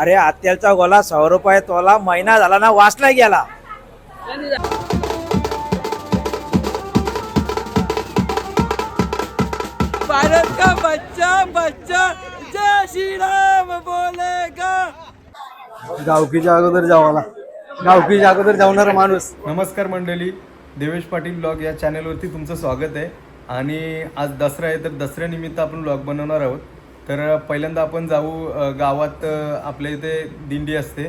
अरे आत्याचा गोला 100 रुपये तोला, महिना झाला ना वाचला गेला. भारत का बच्चा बच्चा जय श्री राम बोलेगा. गावकीच्या अगोदर जावाला, गावकीच्या अगोदर जावणारा माणूस. नमस्कार मंडळी, देवेश पाटील ब्लॉग या चॅनलवरती तुमचं स्वागत आहे. आणि आज दसरा आहे, तर दसऱ्यानिमित्त आपण ब्लॉग बनवणार आहोत. तर पहिल्यांदा आपण जाऊ गावात. आपल्या इथे दिंडी असते,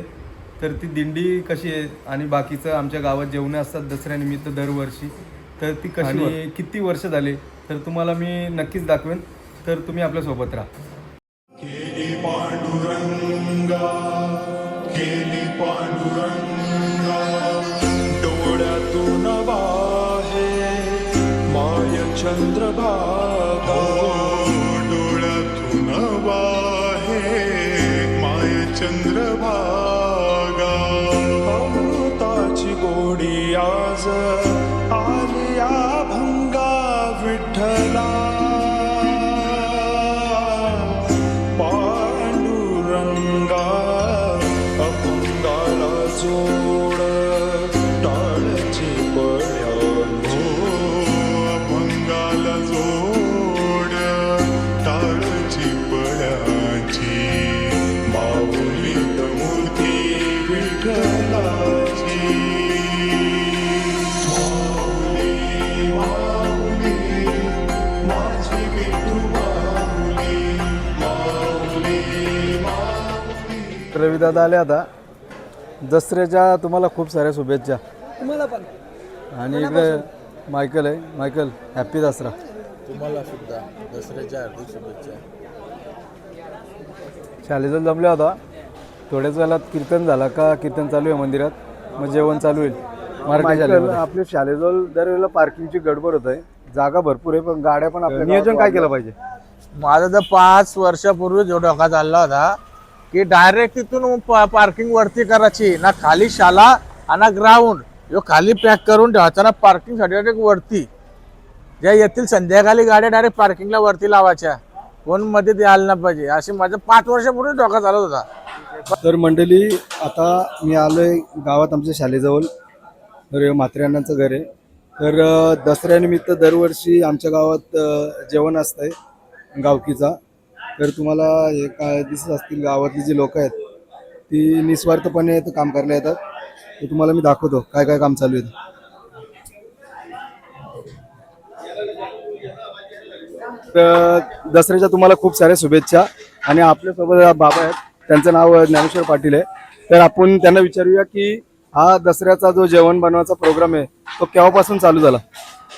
तर ती दिंडी कशी आहे आणि बाकीचं आमच्या गावात जेवणं असतात दसऱ्यानिमित्त दरवर्षी, तर ती कशी आणि किती वर्ष झाले तर तुम्हाला मी नक्कीच दाखवेन. तर तुम्ही आपल्यासोबत राहा. केली पांडुरंगा, केली पांडुरंगा, डोळ्यातून वाहे माय चंद्रभागा, डोळ्यातून वाहे माय चंद्रभागा. अमृताची गोडी आज आली भंगा विठ्ठला, पांडुरंगा अपंगाला जोड टाळची पळ्यांची, अपंगाला जोड टाळची पळ्यांची, माऊलीत मूर्ती विठ्ठलाची. रविदादा आले आता. दसऱ्याच्या तुम्हाला खूप साऱ्या शुभेच्छा. तुम्हाला पण. आणि इकडे मायकल आहे. Michael, happy Dussehra. तुम्हाला सुद्धा दसऱ्याच्या हार्दिक शुभेच्छा. शाळेजवळ जमले होता. थोड्याच वेळात कीर्तन झाला का, कीर्तन चालू आहे मंदिरात, मग जेवण चालू होईल. आपल्या शाळेजवळ दरवेळेला पार्किंगची गडबड होत आहे. जागा भरपूर आहे, पण गाड्या पण आपल्या नियोजन काय केलं पाहिजे. माझा तर 5 वर्षापूर्वी जो डोका चालला होता की डायरेक्ट तिथून पार्किंग वरती करायची ना, खाली शाळा आणि ग्राउंड जो खाली पॅक करून ठेवायचा ना, पार्किंग साठी डायरेक्ट वरती. ज्या येथील संध्याकाळी गाड्या डायरेक्ट पार्किंगला वरती लावायच्या, कोण मध्ये द्यायला ना पाहिजे. अशी माझा 5 वर्षापूर्वी डोका चालत होता. तर मंडळी, आता मी आलोय गावात आमच्या शाळेजवळ. तर म्हात्रे अण्णांचं घर आहे. तर दसऱ्यानिमित्त दरवर्षी आमच्या गावात जेवण असतंय गावकीचा. तर तुम्हाला हे काय दिसत असतील, गावातली जी लोक आहेत ती निस्वार्थपणे काम करायला येतात. ते तुम्हाला मी दाखवतो काय काय काम चालू आहे. तर दसऱ्याच्या तुम्हाला खूप साऱ्या शुभेच्छा. आणि आपल्यासोबत बाबा आहेत, त्यांचं नाव ज्ञानेश्वर पाटील आहे. तर आपण त्यांना विचारूया की हा दसऱ्याचा जो जेवण बनवायचा प्रोग्राम आहे तो केव्हापासून चालू झाला.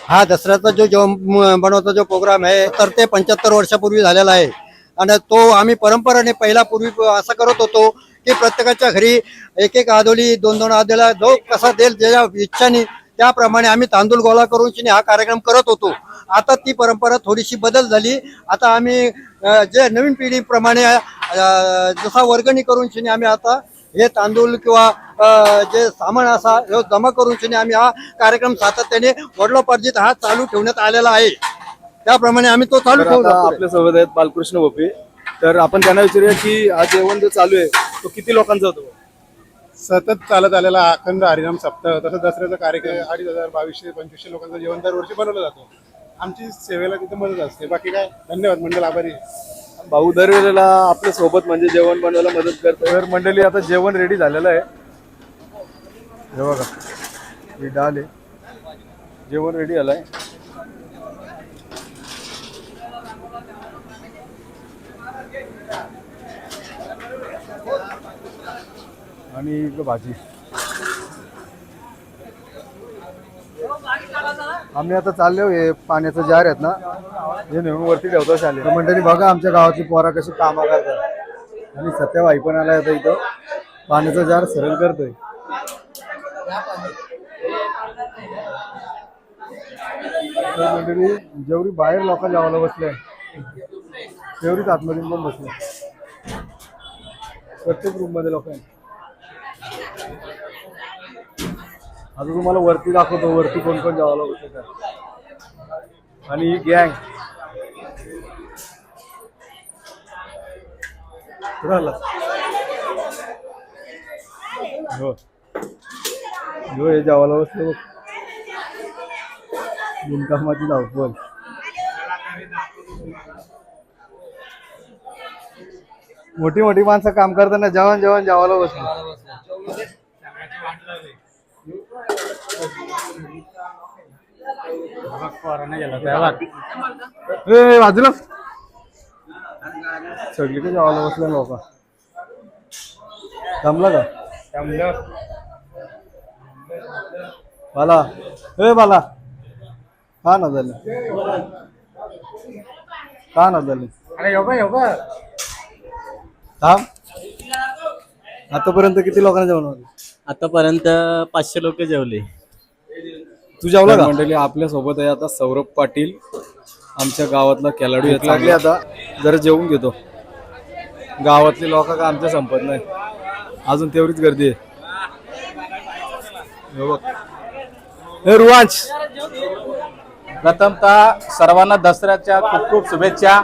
हा दसऱ्याचा जो जेवण बनवता जो प्रोग्राम आहे तर ते 75 वर्षापूर्वी झालेला आहे. आणि तो आम्ही परंपरेने पहिला पूर्वी असं करत होतो की प्रत्येकाच्या घरी एक एक आदोली 2-2 आदोला जो कसा देईल ज्याच्या इच्छाने त्याप्रमाणे आम्ही तांदूळ गोळा करून हा कार्यक्रम करत होतो. आता ती परंपरा थोडीशी बदल झाली. आता आम्ही जे नवीन पिढीप्रमाणे जसा वर्गणी करून आम्ही आता हे तांदूळ किंवा जे सामान असा हे जमा करून आम्ही हा कार्यक्रम सातत्याने वडिलोपार्जित हा चालू ठेवण्यात आलेला आहे. त्याप्रमाणे आम्ही तो चालू ठेवतो. आपल्यासोबत आहेत बालकृष्ण भोपे. तर आपण त्यांना विचारूया की हा जेवण जो चालू आहे तो किती लोकांचा होतो. सतत चालत आलेला अखंड हरिनाम सप्ताह. तसं दसऱ्याचा कार्यक्रम 2500 2200 लोकांचं जेवण दरवर्षी बनवलं जातो. आमची सेवेला तिथे मदत असते. बाकी काय, धन्यवाद मंडळ, आभारी. भाऊ दरवेळेला आपल्या सोबत म्हणजे जेवण बनवायला मदत करतो. तर मंडळी, आता जेवण रेडी झालेलं आहे. हे बघा, ही डाल आहे. जेवण रेडी झालंय. आणि इकडं भाजी. आम्ही आता चाललो, हे पाण्याचं जार आहेत ना, हे नेऊन वरती ठेवतो शाले. मंडळी बघा, आमच्या गावाची पोरा कशी कामं करतात. आणि सत्यभाई पण आलाय आता इथं, पाण्याचा जार सरळ करतोय. मंडळी, जेवढी बाहेर लोक जेवायला बसले तेवढीच आतमध्ये पण बसले. प्रत्येक रूम मध्ये लोक आहेत. आता तुम्हाला वरती दाखवतो, वरती कोण कोण जेवायला बसले. आणि ही गँग कुठं आला. हो हो हे जेवायला बसले बघ. बिनकामाची धावपळ. मोठी मोठी माणसं काम करताना जेवण जेवायला बसले. बाजूला सगळीकडे जेवायला बसले लोक. जमलं का बाला? बाला का ना झालं? का ना झालं? थांब. आतापर्यंत किती लोकांना जेवण होतं? आतापर्यंत 500 लोक जेवले. तू जेवला का? मंडळी आपल्या सोबत आहे आता सौरभ पाटील, आमच्या गावातला खेळाडू भूक लागली आता जरा जेवून घेतो. गावातली लोक का आमच्या संपत नाही, अजून तेवढीच गर्दी आहे. रुवांश, प्रथमतः सर्वांना दसऱ्याच्या खूप खूप शुभेच्छा.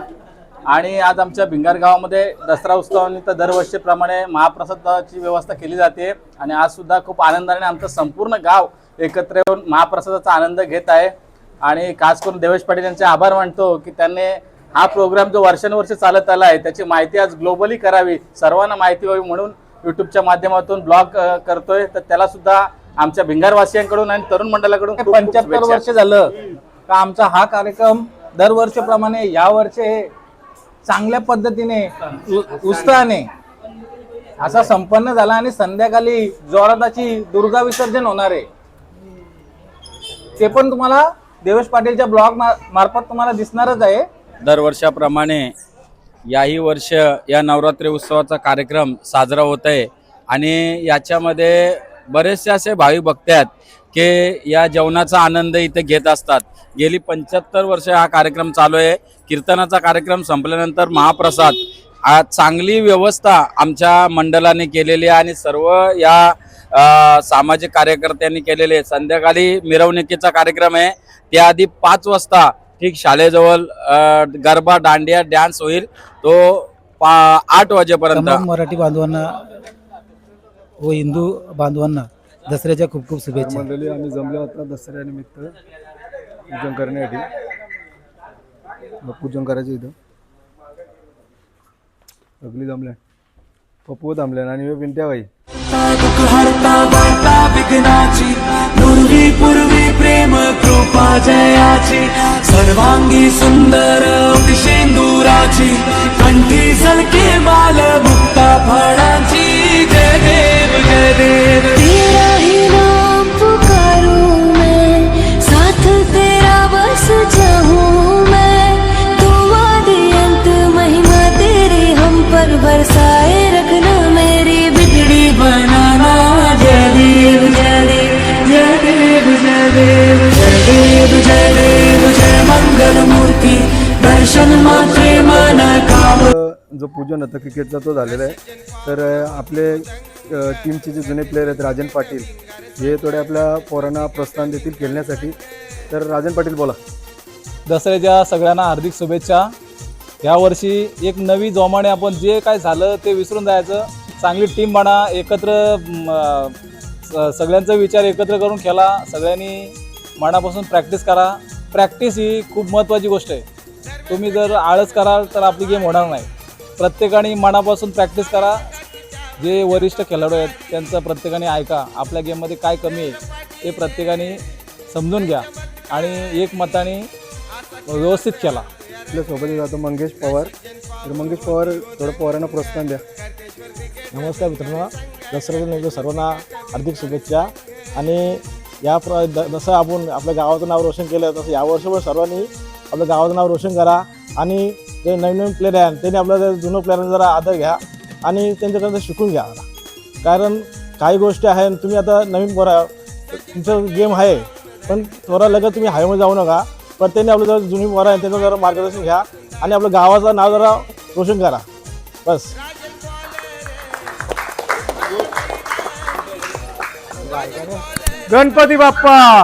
आणि आज आमच्या भिंगार गावामध्ये दसरा उत्सवानिमित्त दरवर्षीप्रमाणे महाप्रसादाची व्यवस्था केली जाते. आणि आज सुद्धा खूप आनंदाने आमचं संपूर्ण गाव एकत्र येऊन महाप्रसादाचा आनंद घेत आहे. आणि खास करून देवेश पाटील यांचे आभार मानतो की त्यांनी हा प्रोग्राम जो वर्षानुवर्ष चालत आला आहे त्याची माहिती आज ग्लोबली करावी, सर्वांना माहिती व्हावी म्हणून युट्यूबच्या माध्यमातून ब्लॉग करतोय. तर त्याला सुद्धा आमच्या भिंगारवासियांकडून आणि तरुण मंडळाकडून 75 वर्ष झालं का आमचा हा कार्यक्रम दरवर्षीप्रमाणे यावर्षी चांगल्या पद्धतीने उत्साहाने असा संपन्न झाला. आणि संध्याकाळी जोराताची दुर्गा विसर्जन होणार आहे, ते पण तुम्हाला देवेश पाटीलच्या ब्लॉग मार्फत तुम्हाला दिसणारच आहे. दरवर्षाप्रमाणे याही वर्ष या नवरात्री उत्सवाचा कार्यक्रम साजरा होत आहे. आणि याच्यामध्ये बरेचसे असे भाविक भक्त आहेत की या जेवणाचा आनंद इथे घेत असतात. गेली 75 वर्ष हा कार्यक्रम चालू आहे. कीर्तनाचा कार्यक्रम संपल्यानंतर महाप्रसाद, चांगली व्यवस्था आमच्या मंडळाने केलेली आहे आणि सर्व या सामाजिक कार्यकर्त्यांनी केलेले आहे. संध्याकाळी मिरवणुकीचा कार्यक्रम आहे, त्याआधी 5 वाजता ठीक शाळेजवळ गरबा दांडिया डान्स होईल, तो 8 वाजेपर्यंत. मराठी बांधवांना व हिंदू बांधवांना दसऱ्याच्या खूप खूप शुभेच्छा. मंडळी आम्ही जमलो होता दसऱ्यानिमित्त पूजन करण्यासाठी. पूजन करायचं इथं सगळी जमल्या, पप्पू जमल्या आणि पिंट्या बाई. प्रेम कृपा जयाची सर्वांगी सुंदर शेंदुराची कंठी सलके बाल मुक्ता फळाची. जय देव जय देव. तेरा ही नाम पुकारूं मैं, साथ तेरा बस चाहूं मैं. तुम आदि अंत महिमा तेरी हम पर बरसाए रखना, मेरी बिगड़ी बनाना. जय देव जय देव जय देव जय देव जय देव जय देव जय मंगल मूर्ती. दर्शन मात्रे मन काम. जो पूजन होतं क्रिकेटचा तो झालेला आहे. तर आपले टीमचे जे जुने प्लेयर आहेत राजन पाटील, हे थोडे आपल्या पोरांना प्रोत्साहन देतील खेळण्यासाठी. तर राजन पाटील बोला. दसऱ्याच्या सगळ्यांना हार्दिक शुभेच्छा. यावर्षी एक नवी जोमाने आपण जे काय झालं ते विसरून जायचं. चांगली टीम बना, एकत्र सगळ्यांचा विचार एकत्र करून खेळा. सगळ्यांनी मनापासून प्रॅक्टिस करा. प्रॅक्टिस ही खूप महत्त्वाची गोष्ट आहे. तुम्ही जर आळस कराल तर आपली गेम होणार नाही. प्रत्येकाने मनापासून प्रॅक्टिस करा. जे वरिष्ठ खेळाडू आहेत त्यांचं प्रत्येकाने ऐका. आपल्या गेममध्ये काय कमी आहे ते प्रत्येकाने समजून घ्या आणि एक मताने व्यवस्थित खेळा. आपल्यासोबत जातो मंगेश पवार. तर मंगेश पवार, थोडं पोरांना प्रोत्साहन द्या. नमस्कार मित्रांनो, दसऱ्यानिमित्त सर्वांना हार्दिक शुभेच्छा. आणि जसं आपण आपल्या गावाचं नाव रोशन केलं तसं यावर्षी पण सर्वांनी आपल्या गावाचं नाव रोशन करा. आणि जे नवीन प्लेयर आहेत त्यांनी आपल्या जुनं प्लेयरांना जरा आदर घ्या आणि त्यांच्याकडनं शिकून घ्या. कारण काही गोष्टी आहेत, तुम्ही आता नवीन पोरा तुमचं गेम आहे पण थोडा लगत तुम्ही हायमध्ये जाऊ नका. पण त्यांनी आपलं जरा जुनी पोरं आहे त्यांचं जरा मार्गदर्शन घ्या आणि आपलं गावाचं नाव जरा रोशन करा. बस. गणपती बाप्पा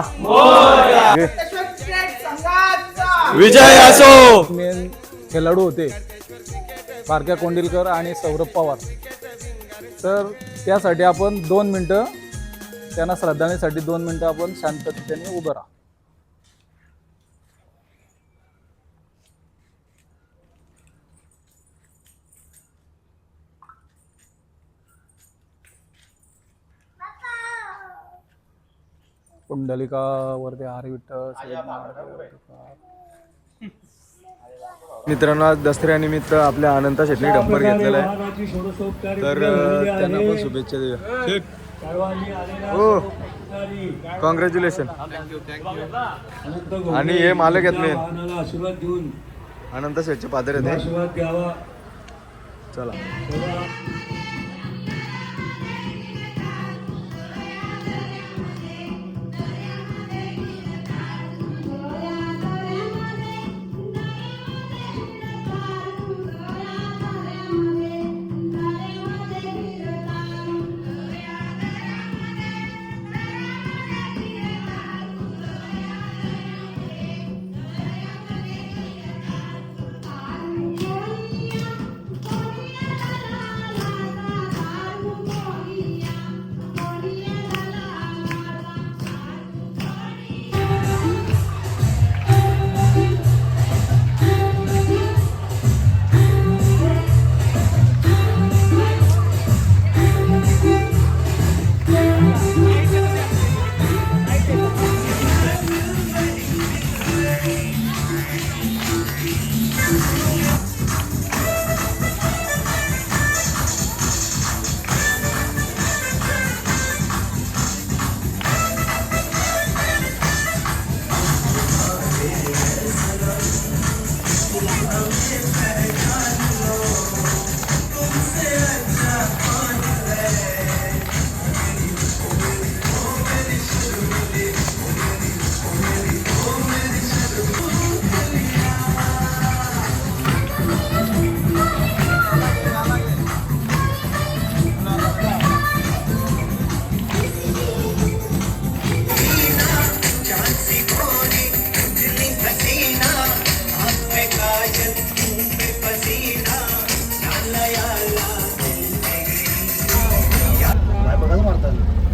विजय असो. मेन खेळाडू होते पारख्या कोंडिलकर आणि सौरभ पवार. तर त्यासाठी आपण 2 मिनटं त्यांना श्रद्धांजलीसाठी 2 मिनटं आपण शांततेने उभं राहा. पुंडलिकावरती हरी विठ्ठल मित्रांनो, आज दसऱ्यानिमित्त आपल्या अनंता शेटने डंपर घेतलेला आहे, तर त्यांना पण शुभेच्छा देऊया. हो, कॉंग्रॅच्युलेशन. आणि हे मालक आहेत मेन अनंता शेटचे पादर आहेत. चला.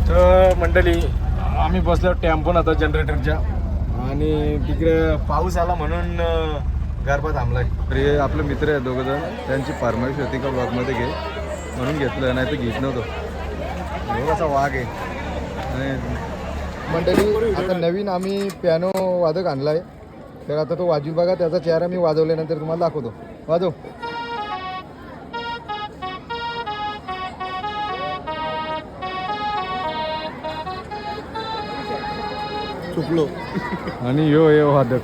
तर मंडळी, आम्ही बसलो टेम्पोन आता जनरेटरच्या, आणि तिकडे पाऊस आला म्हणून गरबा थांबलाय. तर आपले मित्र आहेत दोघं जण, त्यांची फरमाईश होती का ब्लॉगमध्ये घे म्हणून घेतलं, नाही तर घेत नव्हतं. असा वाघ आहे. आणि मंडळी, आता नवीन आम्ही पियानो वादक आणलाय, तर आता तो वाजवी बघा. त्याचा चेहरा मी वाजवल्यानंतर तुम्हाला दाखवतो. वाजव. चुकलो. आणि यो वादक.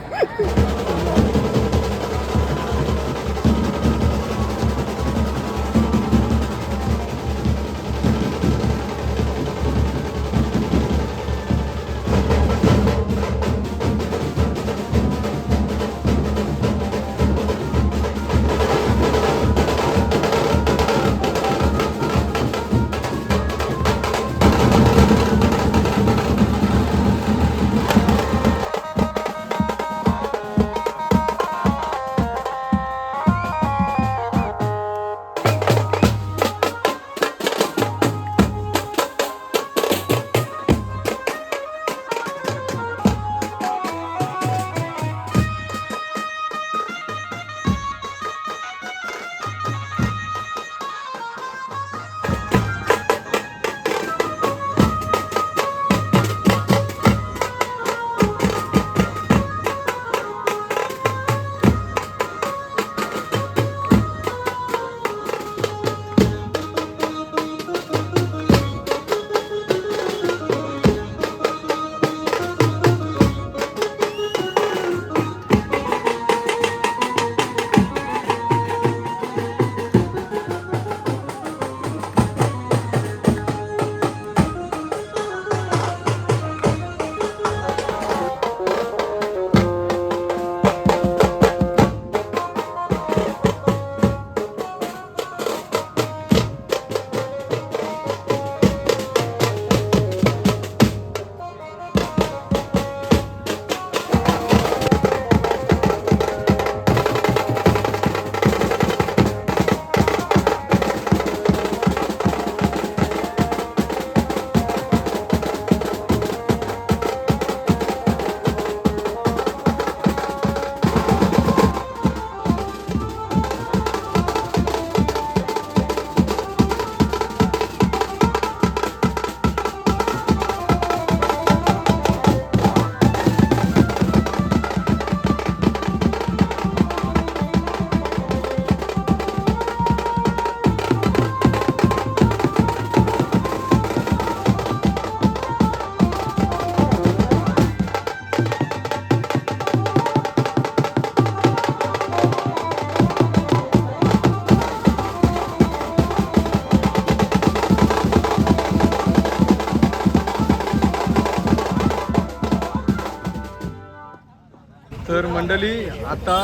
मंडळी, आता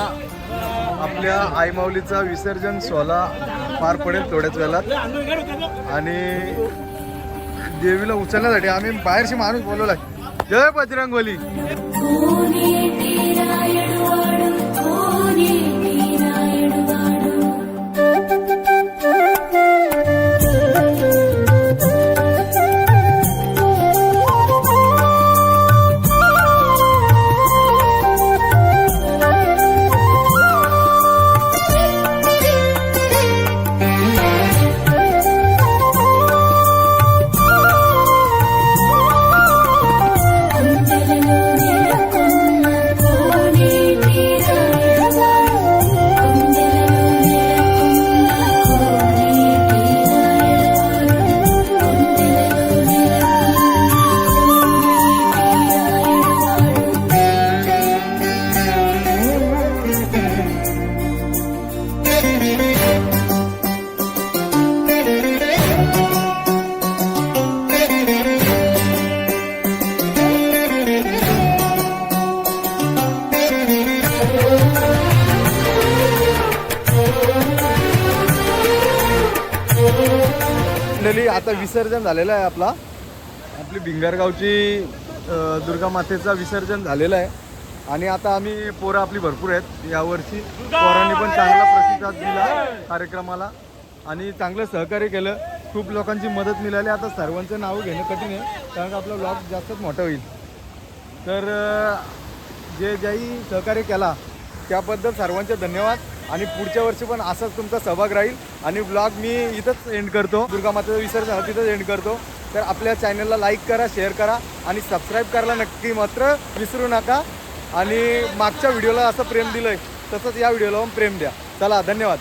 आपल्या आईमाऊलीचा विसर्जन सोहळा पार पडेल थोड्याच वेळात आणि देवीला उचलण्यासाठी आम्ही बाहेरशी माणूस बोलवला. जय बजरंगबली. मंडळी, आता विसर्जन झालेलं आहे आपली भिंगारगावची दुर्गा मातेचा विसर्जन झालेलं आहे आणि आता आम्ही पोरं आपली भरपूर आहेत. यावर्षी पोरांनी पण चांगला प्रतिसाद दिला कार्यक्रमाला आणि चांगलं सहकार्य केलं. खूप लोकांची मदत मिळाली. आता सर्वांचं नाव घेणं कठीण आहे कारण आपला व्लॉग जास्तच मोठा होईल. तर जे ज्याही सहकार्य केला त्याबद्दल सर्वांचे धन्यवाद आणि पुढच्या वर्षी पण असाच तुमचा सहभाग राहील. आणि ब्लॉग मी इथंच एंड करतो. दुर्गा मातेचं विसर्जन तिथंच एंड करतो. तर आपल्या चॅनलला लाईक करा, शेअर करा आणि सबस्क्राईब करायला नक्की मात्र विसरू नका. आणि मागच्या व्हिडिओला असं प्रेम दिलं आहे तसंच या व्हिडिओला पण प्रेम द्या. चला, धन्यवाद.